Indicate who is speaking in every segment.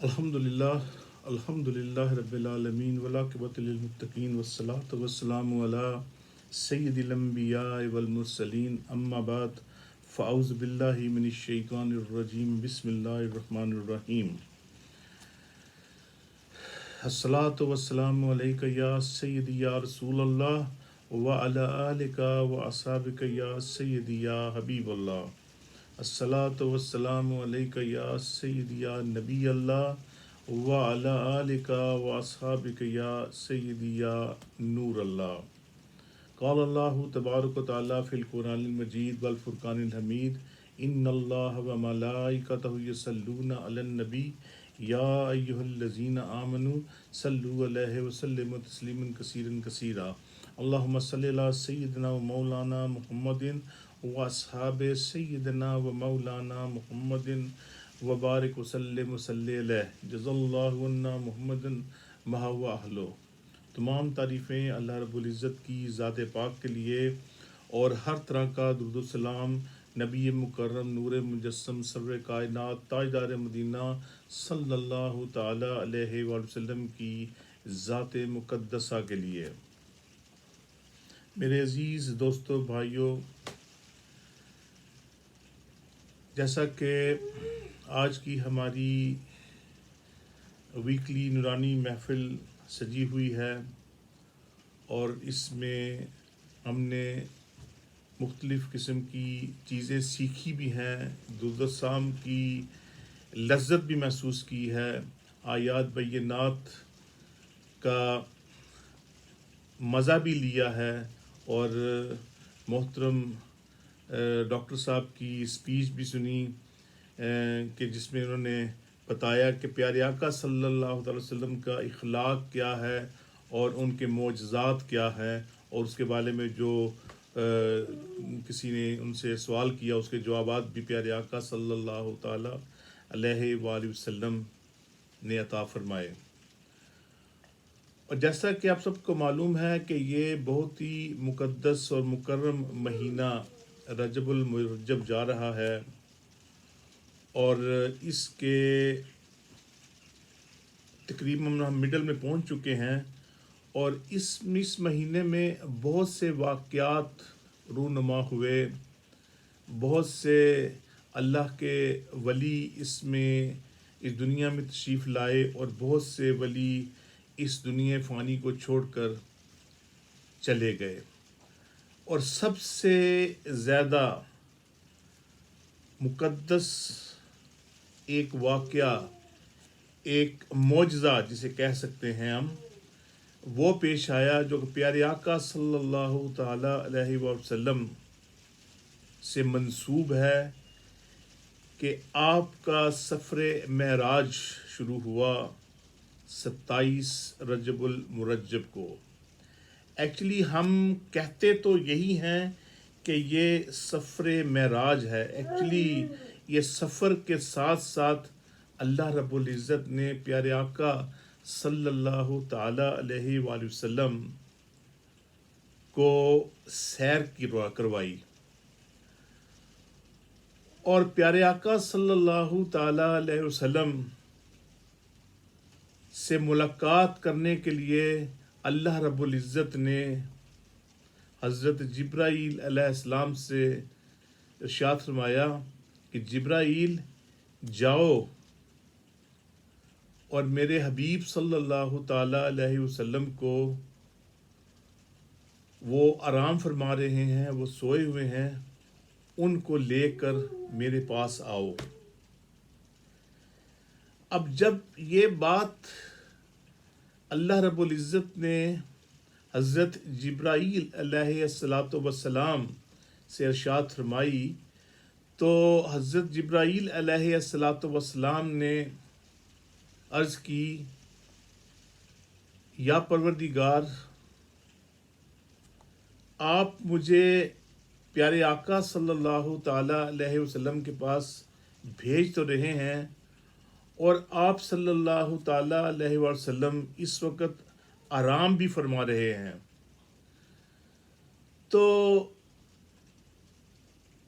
Speaker 1: الحمدللہ رب العالمین والعاقبۃ للمتقین والصلاۃ والسلام علی سید الانبیاء والمرسلین اما بعد فاعوذ باللہ من الشیطان الرجیم بسم اللہ الرحمن الرحیم الصلاۃ والسلام علیک یا سیدی یا رسول اللہ وعلی آلک واصحابک یا سیدی یا حبیب اللہ الصلاۃ والسلام علیک یا سیدی یا نبی اللہ وعلی آلک واصحابک یا سیدی یا نور اللہ قال اللہ تبارک و تعالیٰ فی القرآن المجید والفرقان الحمید ان اللہ وملائکتہ یصلون علی النبی یا ایہا الذین آمنوا صلوا علیہ وسلموا تسلیما کثیرا کثیرا اللہم صلی علی سیدنا و مولانا محمد واصحاب سیدنا و مولانا محمد وبارک وسلم وصلی علیہ جزا اللہ عنا محمد مع و اہلہ۔ تمام تعریفیں اللہ رب العزت کی ذات پاک کے لیے اور ہر طرح کا درود و سلام نبی مکرم نور مجسم سرور کائنات تاجدار مدینہ صلی اللہ تعالی علیہ وآلہ وسلم کی ذات مقدسہ کے لیے۔ میرے عزیز دوستو بھائیوں، جیسا کہ آج کی ہماری ویکلی نورانی محفل سجی ہوئی ہے اور اس میں ہم نے مختلف قسم کی چیزیں سیکھی بھی ہیں، درود و سلام کی لذت بھی محسوس کی ہے، آیات بینات کا مزہ بھی لیا ہے اور محترم ڈاکٹر صاحب کی اسپیچ بھی سنی کہ جس میں انہوں نے بتایا کہ پیارے آقا صلی اللہ علیہ وسلم کا اخلاق کیا ہے اور ان کے معجزات کیا ہے، اور اس کے بارے میں جو کسی نے ان سے سوال کیا اس کے جوابات بھی پیارے آقا صلی اللہ تعالیٰ علیہ وآلہ وسلم نے عطا فرمائے۔ اور جیسا کہ آپ سب کو معلوم ہے کہ یہ بہت ہی مقدس اور مکرم مہینہ رجب المرجب جا رہا ہے اور اس کے تقریباً ہم مڈل میں پہنچ چکے ہیں، اور اس مہینے میں بہت سے واقعات رونما ہوئے، بہت سے اللہ کے ولی اس دنیا میں تشریف لائے اور بہت سے ولی اس دنیا فانی کو چھوڑ کر چلے گئے۔ اور سب سے زیادہ مقدس ایک واقعہ، ایک معجزہ جسے کہہ سکتے ہیں ہم، وہ پیش آیا جو کہ پیارے آقا صلی اللہ تعالیٰ علیہ وسلم سے منسوب ہے کہ آپ کا سفر معراج شروع ہوا 27 رجب المرجب کو۔ ایکچولی ہم کہتے تو یہی ہیں کہ یہ سفر معراج ہے، ایکچولی یہ سفر کے ساتھ ساتھ اللہ رب العزت نے پیارے آقا صلی اللہ تعالیٰ علیہ وآلہ وسلم کو سیر کروائی، اور پیارے آقا صلی اللہ تعالیٰ علیہ وسلم سے ملاقات کرنے کے لیے اللہ رب العزت نے حضرت جبرائیل علیہ السلام سے ارشاد فرمایا کہ جبرائیل جاؤ اور میرے حبیب صلی اللہ تعالیٰ علیہ وسلم کو وہ آرام فرما رہے ہیں، وہ سوئے ہوئے ہیں، ان کو لے کر میرے پاس آؤ۔ اب جب یہ بات اللہ رب العزت نے حضرت جبرائیل علیہ السلام سے ارشاد فرمائی تو حضرت جبرائیل علیہ السلام نے عرض کی، یا پروردگار، آپ مجھے پیارے آقا صلی اللہ تعالیٰ علیہ وسلم کے پاس بھیج تو رہے ہیں، اور آپ صلی اللہ تعالیٰ علیہ وسلم اس وقت آرام بھی فرما رہے ہیں، تو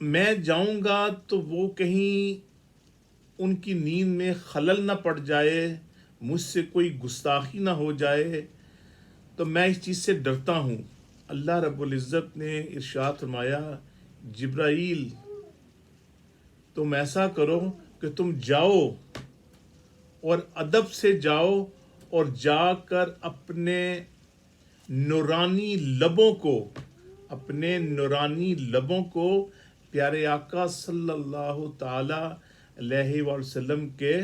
Speaker 1: میں جاؤں گا تو وہ کہیں ان کی نیند میں خلل نہ پڑ جائے، مجھ سے کوئی گستاخی نہ ہو جائے، تو میں اس چیز سے ڈرتا ہوں۔ اللہ رب العزت نے ارشاد فرمایا، جبرائیل تم ایسا کرو کہ تم جاؤ اور ادب سے جاؤ اور جا کر اپنے نورانی لبوں کو پیارے آقا صلی اللہ تعالی علیہ وآلہ وسلم کے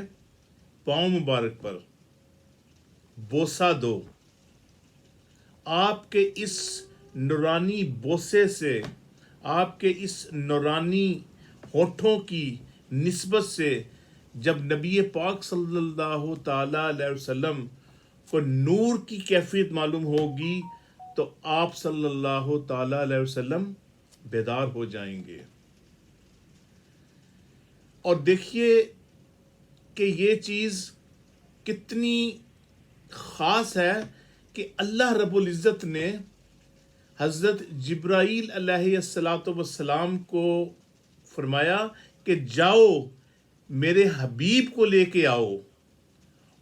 Speaker 1: پاؤں مبارک پر بوسہ دو۔ آپ کے اس نورانی بوسے سے، آپ کے اس نورانی ہونٹوں کی نسبت سے جب نبی پاک صلی اللہ تعالی علیہ وسلم کو نور کی کیفیت معلوم ہوگی تو آپ صلی اللہ تعالی علیہ وسلم بیدار ہو جائیں گے۔ اور دیکھیے کہ یہ چیز کتنی خاص ہے کہ اللہ رب العزت نے حضرت جبرائیل علیہ السلام کو فرمایا کہ جاؤ میرے حبیب کو لے کے آؤ،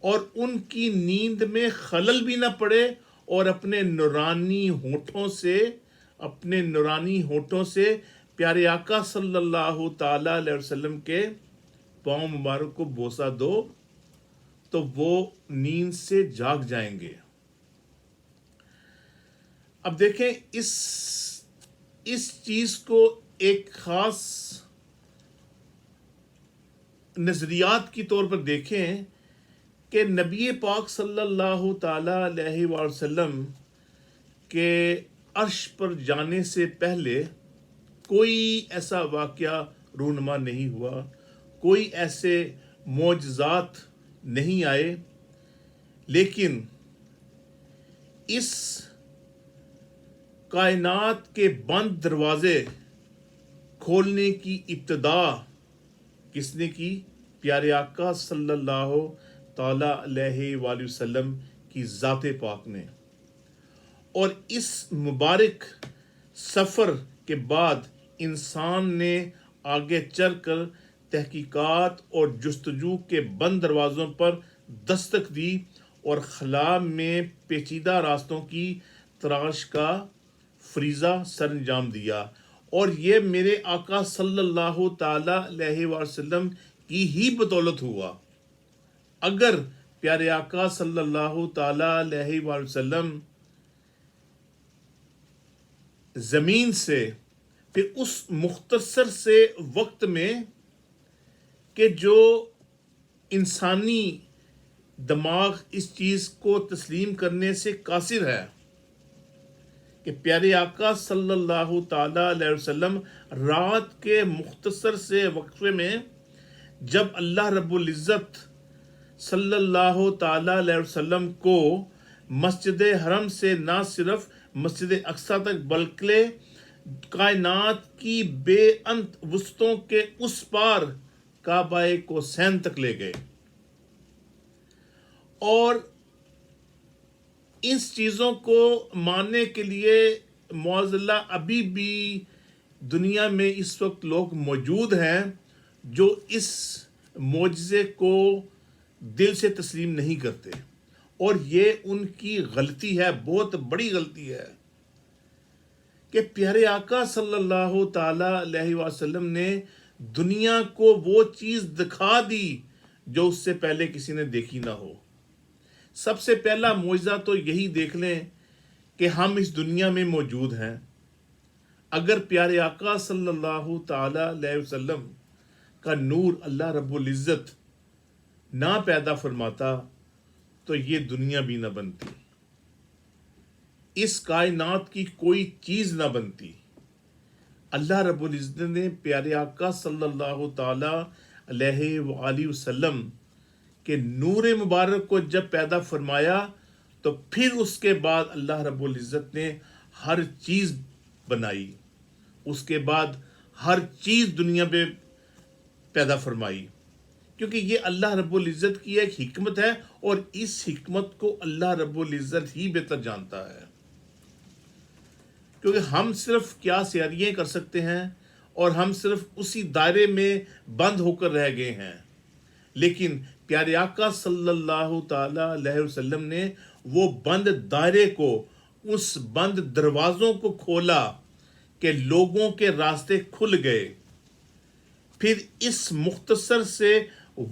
Speaker 1: اور ان کی نیند میں خلل بھی نہ پڑے، اور اپنے نورانی ہونٹوں سے پیارے آقا صلی اللہ تعالی علیہ وسلم کے پاؤں مبارک کو بوسہ دو، تو وہ نیند سے جاگ جائیں گے۔ اب دیکھیں اس چیز کو ایک خاص نظریات کی طور پر دیکھیں کہ نبی پاک صلی اللہ تعالی علیہ وآلہ وسلم کے عرش پر جانے سے پہلے کوئی ایسا واقعہ رونما نہیں ہوا، کوئی ایسے معجزات نہیں آئے، لیکن اس کائنات کے بند دروازے کھولنے کی ابتدا کس نے کی؟ پیارے آقا صلی اللہ تعالی علیہ وآلہ وسلم کی ذات پاک نے۔ اور اس مبارک سفر کے بعد انسان نے آگے چل کر تحقیقات اور جستجو کے بند دروازوں پر دستک دی اور خلا میں پیچیدہ راستوں کی تلاش کا فریضہ سر انجام دیا، اور یہ میرے آقا صلی اللہ تعالی علیہ وآلہ وسلم کی ہی بدولت ہوا۔ اگر پیارے آقا صلی اللہ تعالی علیہ وآلہ وسلم زمین سے پھر اس مختصر سے وقت میں کہ جو انسانی دماغ اس چیز کو تسلیم کرنے سے قاصر ہے کہ پیارے آقا صلی اللہ تعالی علیہ وسلم رات کے مختصر سے وقفے میں جب اللہ رب العزت صلی اللہ تعالی علیہ وسلم کو مسجد حرم سے نہ صرف مسجد اقصی تک بلکہ کائنات کی بے انت وسطوں کے اس پار کعبہ کوسین تک لے گئے، اور اس چیزوں کو ماننے کے لیے معاذ اللہ ابھی بھی دنیا میں اس وقت لوگ موجود ہیں جو اس معجزے کو دل سے تسلیم نہیں کرتے، اور یہ ان کی غلطی ہے، بہت بڑی غلطی ہے کہ پیارے آقا صلی اللہ تعالی علیہ وسلم نے دنیا کو وہ چیز دکھا دی جو اس سے پہلے کسی نے دیکھی نہ ہو۔ سب سے پہلا معجزہ تو یہی دیکھ لیں کہ ہم اس دنیا میں موجود ہیں۔ اگر پیارے آقا صلی اللہ تعالی علیہ وسلم کا نور اللہ رب العزت نہ پیدا فرماتا تو یہ دنیا بھی نہ بنتی، اس کائنات کی کوئی چیز نہ بنتی۔ اللہ رب العزت نے پیارے آقا صلی اللہ تعالی علیہ وآلہ وسلم کہ نور مبارک کو جب پیدا فرمایا تو پھر اس کے بعد اللہ رب العزت نے ہر چیز بنائی، اس کے بعد ہر چیز دنیا پہ پیدا فرمائی، کیونکہ یہ اللہ رب العزت کی ایک حکمت ہے، اور اس حکمت کو اللہ رب العزت ہی بہتر جانتا ہے، کیونکہ ہم صرف کیا سیاریاں کر سکتے ہیں، اور ہم صرف اسی دائرے میں بند ہو کر رہ گئے ہیں۔ لیکن پیارے آقا صلی اللہ تعالی علیہ وسلم نے وہ بند دائرے کو، اس بند دروازوں کو کھولا کہ لوگوں کے راستے کھل گئے۔ پھر اس مختصر سے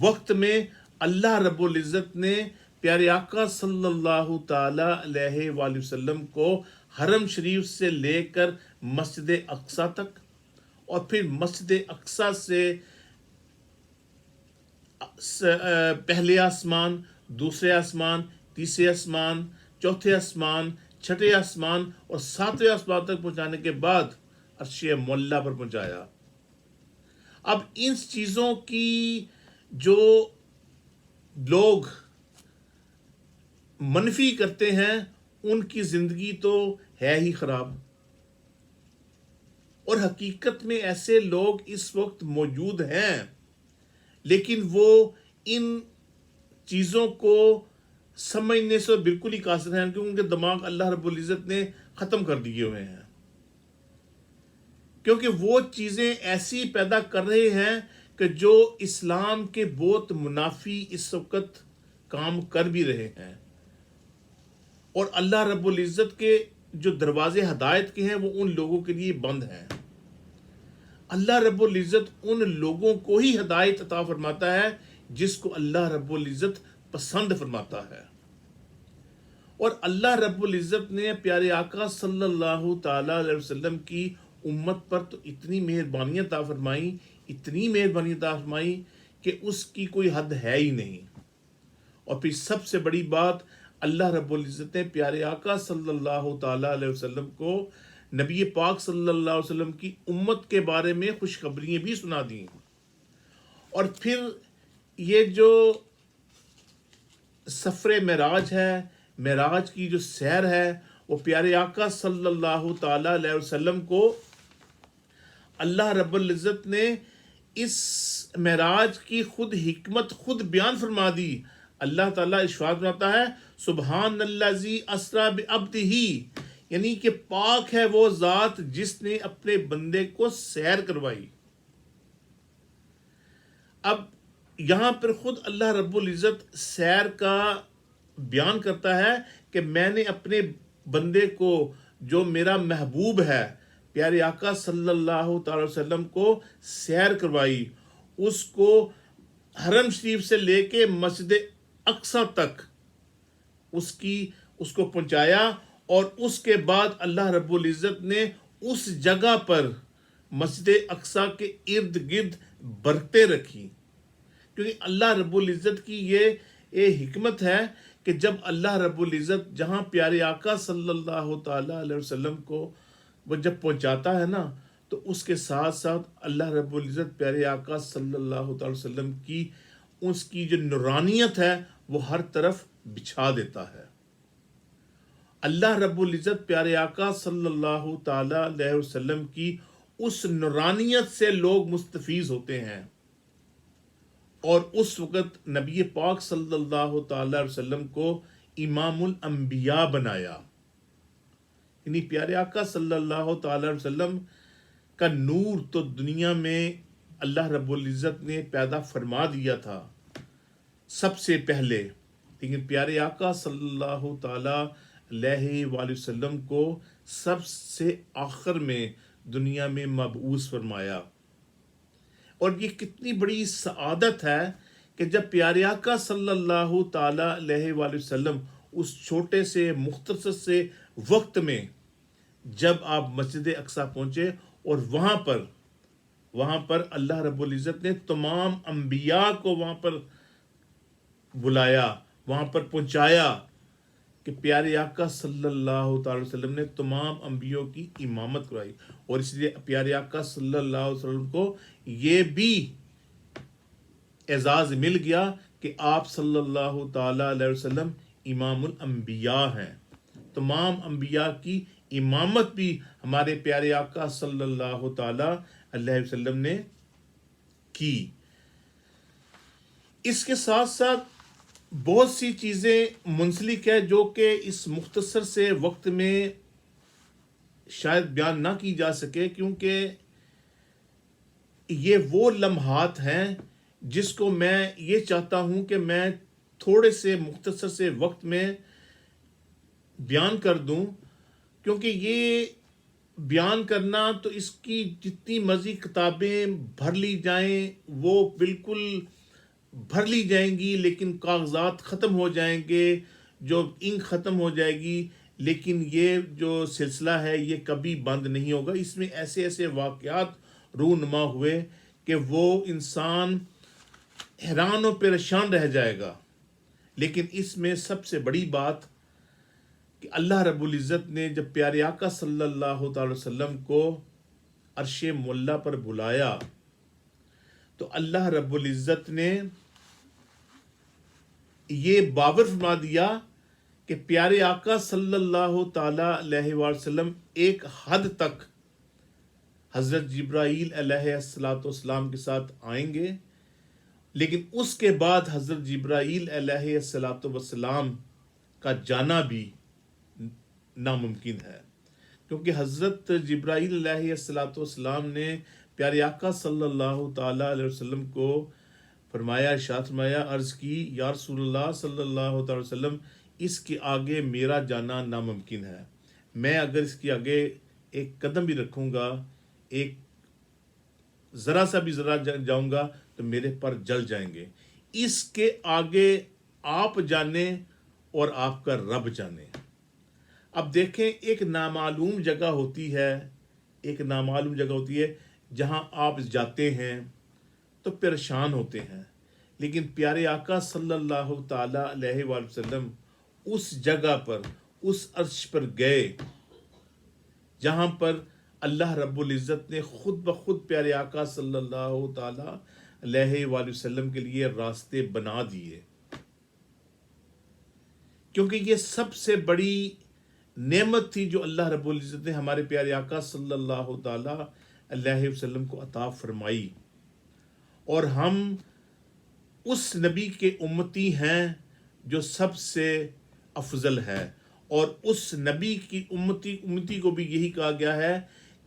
Speaker 1: وقت میں اللہ رب العزت نے پیارے آقا صلی اللہ تعالی علیہ وآلہ وسلم کو حرم شریف سے لے کر مسجد اقصی تک، اور پھر مسجد اقصی سے پہلے آسمان، دوسرے آسمان، تیسرے آسمان، چوتھے آسمان، چھٹے آسمان اور ساتویں آسمان تک پہنچانے کے بعد عرش معلیٰ پر پہنچایا۔ اب ان چیزوں کی جو لوگ منفی کرتے ہیں ان کی زندگی تو ہے ہی خراب، اور حقیقت میں ایسے لوگ اس وقت موجود ہیں، لیکن وہ ان چیزوں کو سمجھنے سے بالکل ہی قاصر ہیں، کیونکہ ان کے دماغ اللہ رب العزت نے ختم کر دیے ہوئے ہیں، کیونکہ وہ چیزیں ایسی پیدا کر رہے ہیں کہ جو اسلام کے بہت منافی اس وقت کام کر بھی رہے ہیں، اور اللہ رب العزت کے جو دروازے ہدایت کے ہیں وہ ان لوگوں کے لیے بند ہیں۔ اللہ رب العزت ان لوگوں کو ہی ہدایت عطا فرماتا ہے جس کو اللہ رب العزت پسند فرماتا ہے، اور اللہ رب العزت نے پیارے آقا صلی اللہ تعالی علیہ وسلم کی امت پر تو اتنی مہربانی عطا فرمائی، اتنی مہربانی عطا فرمائی کہ اس کی کوئی حد ہے ہی نہیں۔ اور پھر سب سے بڑی بات، اللہ رب العزت نے پیارے آقا صلی اللہ تعالی علیہ وسلم کو نبی پاک صلی اللہ علیہ وسلم کی امت کے بارے میں خوشخبریاں بھی سنا دیں، اور پھر یہ جو سفر معراج ہے، معراج کی جو سیر ہے، وہ پیارے آقا صلی اللہ تعالی علیہ وسلم کو اللہ رب العزت نے اس معراج کی خود حکمت خود بیان فرما دی۔ اللہ تعالیٰ ارشاد فرماتا ہے سبحان الذی اسریٰ بعبدہ، یعنی کہ پاک ہے وہ ذات جس نے اپنے بندے کو سیر کروائی۔ اب یہاں پر خود اللہ رب العزت سیر کا بیان کرتا ہے کہ میں نے اپنے بندے کو جو میرا محبوب ہے پیارے آقا صلی اللہ تعالی وسلم کو سیر کروائی، اس کو حرم شریف سے لے کے مسجد اقصی تک اس کو پہنچایا، اور اس کے بعد اللہ رب العزت نے اس جگہ پر مسجد اقصی کے ارد گرد برکتیں رکھی، کیونکہ اللہ رب العزت کی یہ حکمت ہے کہ جب اللہ رب العزت جہاں پیارے آقا صلی اللہ تعالی علیہ وسلم کو وہ جب پہنچاتا ہے نا، تو اس کے ساتھ ساتھ اللہ رب العزت پیارے آقا صلی اللہ تعالی وسلم کی اس کی جو نورانیت ہے وہ ہر طرف بچھا دیتا ہے۔ اللہ رب العزت پیارے آقا صلی اللہ تعالی علیہ وسلم کی اس نورانیت سے لوگ مستفیض ہوتے ہیں، اور اس وقت نبی پاک صلی اللہ تعالی علیہ وسلم کو امام الانبیاء بنایا، یعنی پیارے آقا صلی اللہ تعالی علیہ وسلم کا نور تو دنیا میں اللہ رب العزت نے پیدا فرما دیا تھا سب سے پہلے، لیکن پیارے آقا صلی اللہ تعالی علیہ وآلہ وسلم کو سب سے آخر میں دنیا میں مبعوث فرمایا۔ اور یہ کتنی بڑی سعادت ہے کہ جب پیارے آقا صلی اللہ تعالی علیہ وآلہ وسلم اس چھوٹے سے مختصر سے وقت میں جب آپ مسجد اقصی پہنچے، اور وہاں پر اللہ رب العزت نے تمام انبیاء کو وہاں پر بلایا، وہاں پر پہنچایا کہ پیارے آقا صلی اللہ تعالی وسلم نے تمام انبیاء کی امامت کرائی، اور اس لیے پیارے آقا صلی اللہ علیہ وسلم کو یہ بھی اعزاز مل گیا کہ آپ صلی اللہ تعالی علیہ وسلم امام الانبیاء ہیں۔ تمام انبیاء کی امامت بھی ہمارے پیارے آقا صلی اللہ تعالی علیہ وسلم نے کی۔ اس کے ساتھ ساتھ بہت سی چیزیں منسلک ہے جو کہ اس مختصر سے وقت میں شاید بیان نہ کی جا سکے، کیونکہ یہ وہ لمحات ہیں جس کو میں یہ چاہتا ہوں کہ میں تھوڑے سے مختصر سے وقت میں بیان کر دوں، کیونکہ یہ بیان کرنا تو اس کی جتنی مرضی کتابیں بھر لی جائیں وہ بالکل بھر لی جائیں گی، لیکن کاغذات ختم ہو جائیں گے، جو انک ختم ہو جائے گی، لیکن یہ جو سلسلہ ہے یہ کبھی بند نہیں ہوگا۔ اس میں ایسے ایسے واقعات رونما ہوئے کہ وہ انسان حیران و پریشان رہ جائے گا۔ لیکن اس میں سب سے بڑی بات کہ اللہ رب العزت نے جب پیارے آقا صلی اللہ تعالی وسلم کو عرش معلیٰ پر بلایا تو اللہ رب العزت نے یہ باور فرما دیا کہ پیارے آقا صلی اللہ تعالی علیہ وآلہ وسلم ایک حد تک حضرت جبرائیل علیہ الصلاۃ والسلام کے ساتھ آئیں گے، لیکن اس کے بعد حضرت جبرائیل علیہ الصلاۃ والسلام کا جانا بھی ناممکن ہے، کیونکہ حضرت جبرائیل علیہ الصلاۃ والسلام نے پیارے آقا صلی اللہ تعالی علیہ وسلم کو فرمایا، ارشاد فرمایا، عرض کی، یا رسول اللہ صلی اللہ تعالی وسلم، اس کے آگے میرا جانا ناممکن ہے، میں اگر اس کے آگے ایک قدم بھی رکھوں گا، ایک ذرا سا بھی ذرا جاؤں گا تو میرے پر جل جائیں گے، اس کے آگے آپ جانے اور آپ کا رب جانے۔ اب دیکھیں، ایک نامعلوم جگہ ہوتی ہے، ایک نامعلوم جگہ ہوتی ہے جہاں آپ جاتے ہیں تو پریشان ہوتے ہیں، لیکن پیارے آقا صلی اللہ تعالی علیہ وآلہ وسلم اس جگہ پر، اس عرش پر گئے جہاں پر اللہ رب العزت نے خود بخود پیارے آقا صلی اللہ تعالی علیہ وآلہ وسلم کے لیے راستے بنا دیے، کیونکہ یہ سب سے بڑی نعمت تھی جو اللہ رب العزت نے ہمارے پیارے آقا صلی اللہ تعالی علیہ وسلم کو عطا فرمائی، اور ہم اس نبی کے امتی ہیں جو سب سے افضل ہے، اور اس نبی کی امتی کو بھی یہی کہا گیا ہے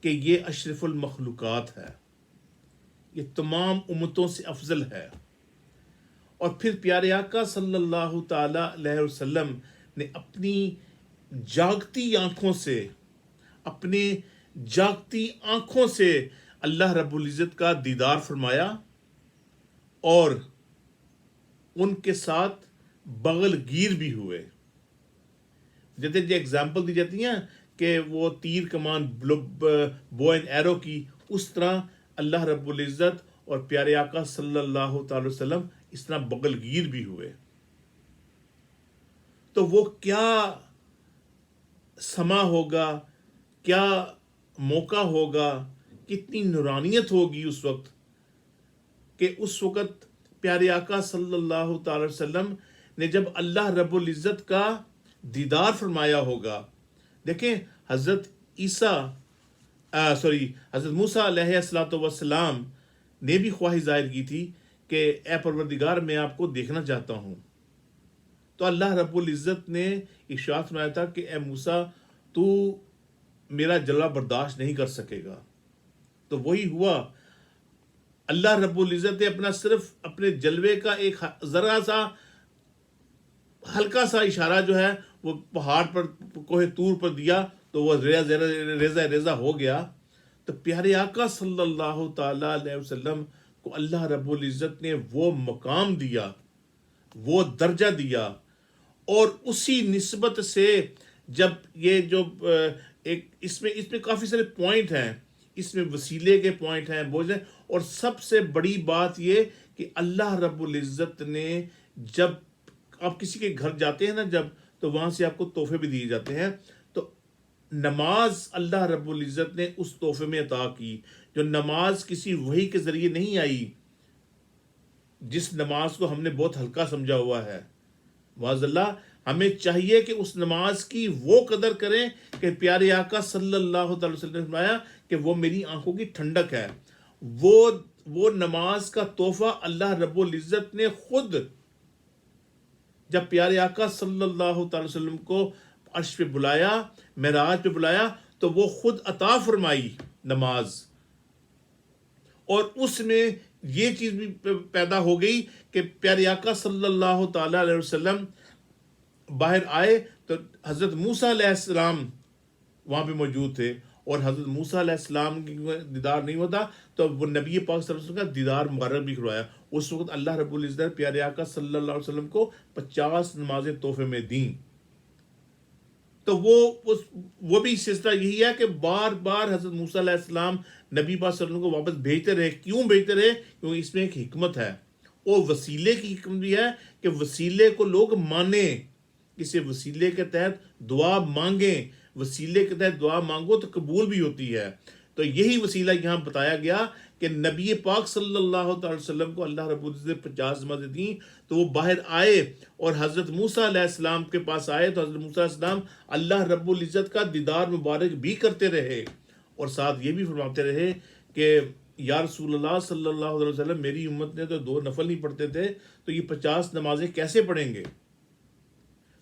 Speaker 1: کہ یہ اشرف المخلوقات ہے، یہ تمام امتوں سے افضل ہے۔ اور پھر پیارے آقا صلی اللہ تعالی علیہ وسلم نے اپنی جاگتی آنکھوں سے اللہ رب العزت کا دیدار فرمایا، اور ان کے ساتھ بغل گیر بھی ہوئے۔ جیسے جو اگزامپل دی جاتی ہیں کہ وہ تیر کمان بو اینڈ ایرو کی، اس طرح اللہ رب العزت اور پیارے آقا صلی اللہ تعالی وسلم اس طرح بغل گیر بھی ہوئے۔ تو وہ کیا سما ہوگا، کیا موقع ہوگا، کتنی نورانیت ہوگی اس وقت، کہ اس وقت پیارے آقا صلی اللہ تعالی وسلم نے جب اللہ رب العزت کا دیدار فرمایا ہوگا۔ دیکھیں، حضرت موسیٰ علیہ الصلوۃ والسلام نے بھی خواہش ظاہر کی تھی کہ اے پروردگار، میں آپ کو دیکھنا چاہتا ہوں، تو اللہ رب العزت نے ارشاد فرمایا تھا کہ اے موسیٰ، تو میرا جلوہ برداشت نہیں کر سکے گا۔ تو وہی ہوا، اللہ رب العزت نے صرف اپنے جلوے کا ایک ذرا سا ہلکا سا اشارہ جو ہے وہ پہاڑ پر، کوہ طور پر دیا تو وہ ریزہ ہو گیا۔ تو پیارے آقا صلی اللہ تعالی علیہ وسلم کو اللہ رب العزت نے وہ مقام دیا، وہ درجہ دیا، اور اسی نسبت سے جب یہ جو ایک اس میں کافی سارے پوائنٹ ہیں، اس میں وسیلے کے پوائنٹ ہیں، بوجھ ہیں، اور سب سے بڑی بات یہ کہ اللہ رب العزت نے جب آپ کسی کے گھر جاتے ہیں نا، جب تو وہاں سے آپ کو تحفے بھی دیے جاتے ہیں، تو نماز اللہ رب العزت نے اس تحفے میں عطا کی، جو نماز کسی وحی کے ذریعے نہیں آئی، جس نماز کو ہم نے بہت ہلکا سمجھا ہوا ہے۔ معاذ اللہ، ہمیں چاہیے کہ اس نماز کی وہ قدر کریں کہ پیارے آقا صلی اللہ تعالی وسلم نے فرمایا کہ وہ میری آنکھوں کی ٹھنڈک ہے۔ وہ نماز کا تحفہ اللہ رب العزت نے خود جب پیارے آقا صلی اللہ تعالی وسلم کو عرش پہ بلایا، معراج پہ بلایا، تو وہ خود عطا فرمائی نماز، اور اس میں یہ چیز بھی پیدا ہو گئی کہ پیارے آقا صلی اللہ تعالی علیہ وسلم باہر آئے تو حضرت موسیٰ علیہ السلام وہاں پہ موجود تھے، اور حضرت موسیٰ علیہ السلام کی دیدار نہیں ہوتا تو وہ نبی پاک صلی اللہ علیہ وسلم کا دیدار مبارک بھی کروایا. اس وقت اللہ رب العزت نے پیارے آقا صلی اللہ علیہ وسلم کو 50 نمازیں تحفے میں دیں. تو وہ بھی سلسلہ یہی ہے کہ بار بار حضرت موسیٰ علیہ السلام نبی پاک صلی اللہ علیہ وسلم کو واپس بھیجتے رہے. کیوں بھیجتے رہے؟ کیونکہ اس میں ایک حکمت ہے، اور وسیلے کی حکمت بھی ہے کہ وسیلے کو لوگ مانیں. کسی وسیلے کے تحت دعا مانگیں، وسیلے کے تحت دعا مانگو تو قبول بھی ہوتی ہے. تو یہی وسیلہ یہاں بتایا گیا کہ نبی پاک صلی اللہ تعالی وسلم کو اللہ رب العزت نے 50 نمازیں دیں. تو وہ باہر آئے اور حضرت موسیٰ علیہ السلام کے پاس آئے تو حضرت موسیٰ علیہ السلام اللہ رب العزت کا دیدار مبارک بھی کرتے رہے، اور ساتھ یہ بھی فرماتے رہے کہ یا رسول اللہ صلی اللہ علیہ وسلم، میری امت نے تو 2 نفل نہیں پڑھتے تھے، تو یہ 50 نمازیں کیسے پڑھیں گے؟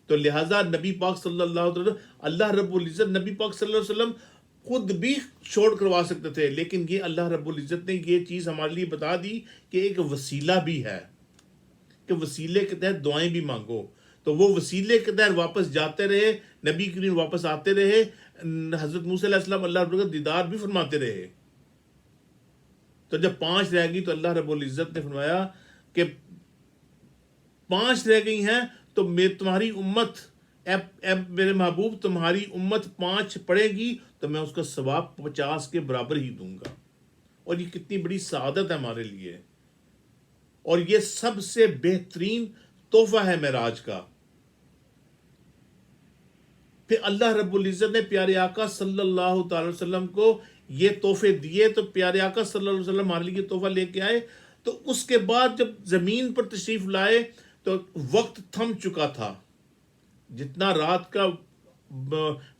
Speaker 1: تو لہٰذا نبی پاک صلی اللہ علیہ وسلم، اللہ رب العزت نبی پاک صلی اللہ علیہ وسلم خود بھی شورٹ کروا سکتے تھے، لیکن یہ اللہ رب العزت نے یہ چیز ہمارے لیے بتا دی کہ ایک وسیلہ بھی ہے، کہ وسیلے کے تحت دعائیں بھی مانگو. تو وہ وسیلے کے تحت واپس جاتے رہے، نبی کریم واپس آتے رہے، حضرت موسیٰ علیہ السلام اللہ رب العزت دیدار بھی فرماتے رہے. تو جب 5 رہ گئی تو اللہ رب العزت نے فرمایا کہ 5 رہ گئی ہیں تو تمہاری امت، اے میرے محبوب، تمہاری امت 5 پڑھے گی تو میں اس کا ثواب 50 کے برابر ہی دوں گا. اور یہ کتنی بڑی سعادت ہے ہمارے لیے، اور یہ سب سے بہترین تحفہ ہے معراج کا. پھر اللہ رب العزت نے پیارے آقا صلی اللہ تعالی وسلم کو یہ تحفے دیے، تو پیارے آقا صلی اللہ علیہ وسلم ہمارے لیے تحفہ لے کے آئے. تو اس کے بعد جب زمین پر تشریف لائے تو وقت تھم چکا تھا، جتنا رات کا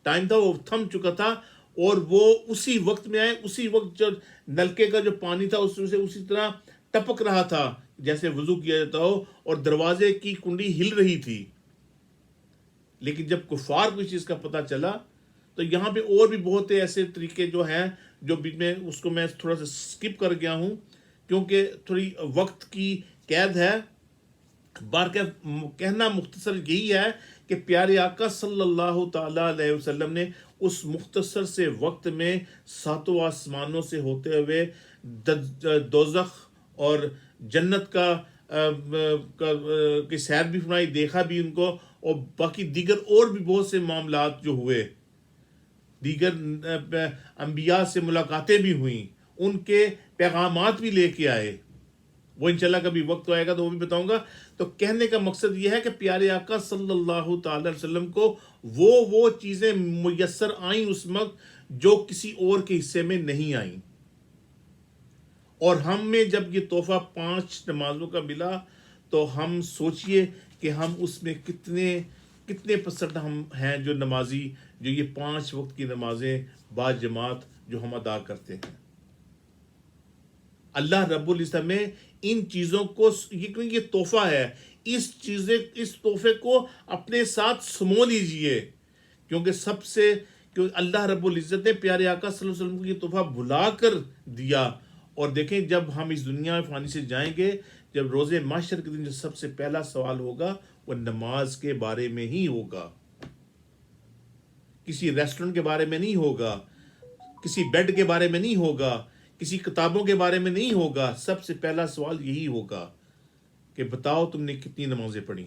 Speaker 1: ٹائم تھا وہ تھم چکا تھا، اور وہ اسی وقت میں آئے. اسی وقت جو نلکے کا جو پانی تھا اس سے اسی طرح ٹپک رہا تھا جیسے وضو کیا جاتا ہو، اور دروازے کی کنڈی ہل رہی تھی. لیکن جب کفار کو اس چیز کا پتہ چلا تو یہاں پہ اور بھی بہت ایسے طریقے جو ہیں جو بیچ میں اس کو میں تھوڑا سا سکپ کر گیا ہوں کیونکہ تھوڑی وقت کی قید ہے. کہنا مختصر یہی ہے کہ پیارے آقا صلی اللہ تعالی علیہ وسلم نے اس مختصر سے وقت میں 7 آسمانوں سے ہوتے ہوئے دوزخ اور جنت کی سیر بھی فرمائی، دیکھا بھی ان کو، اور باقی دیگر اور بھی بہت سے معاملات جو ہوئے، دیگر انبیاء سے ملاقاتیں بھی ہوئیں، ان کے پیغامات بھی لے کے آئے. وہ انشاءاللہ کبھی وقت آئے گا تو وہ بھی بتاؤں گا. تو کہنے کا مقصد یہ ہے کہ پیارے آقا صلی اللہ تعالی علیہ وسلم کو وہ چیزیں میسر آئیں اس وقت جو کسی اور کے حصے میں نہیں آئیں. اور ہم میں جب یہ تحفہ 5 نمازوں کا ملا تو ہم سوچئے کہ ہم اس میں کتنے پرسنٹ ہم ہیں جو نمازی، جو یہ 5 وقت کی نمازیں با جماعت جو ہم ادا کرتے ہیں. اللہ رب العزت میں ان چیزوں کو، یہ تحفہ ہے، اس تحفے کو اپنے ساتھ سمو لیجئے، کیونکہ اللہ رب العزت نے پیارے آقا صلی اللہ علیہ وسلم کو یہ تحفہ بھلا کر دیا. اور دیکھیں جب ہم اس دنیا فانی سے جائیں گے، جب روز محشر کے دن جو سب سے پہلا سوال ہوگا وہ نماز کے بارے میں ہی ہوگا. کسی ریسٹورنٹ کے بارے میں نہیں ہوگا، کسی بیڈ کے بارے میں نہیں ہوگا، کسی کتابوں کے بارے میں نہیں ہوگا. سب سے پہلا سوال یہی ہوگا کہ بتاؤ تم نے کتنی نمازیں پڑھی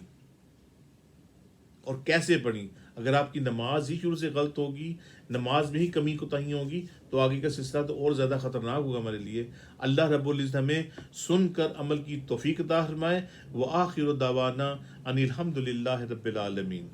Speaker 1: اور کیسے پڑھی. اگر آپ کی نماز ہی شروع سے غلط ہوگی، نماز میں ہی کمی کوتاہی ہوگی، تو آگے کا سلسلہ تو اور زیادہ خطرناک ہوگا ہمارے لیے. اللہ رب العزت ہمیں سن کر عمل کی توفیق عطا فرمائے. وآخر دعوانا ان الحمد للہ رب العالمین.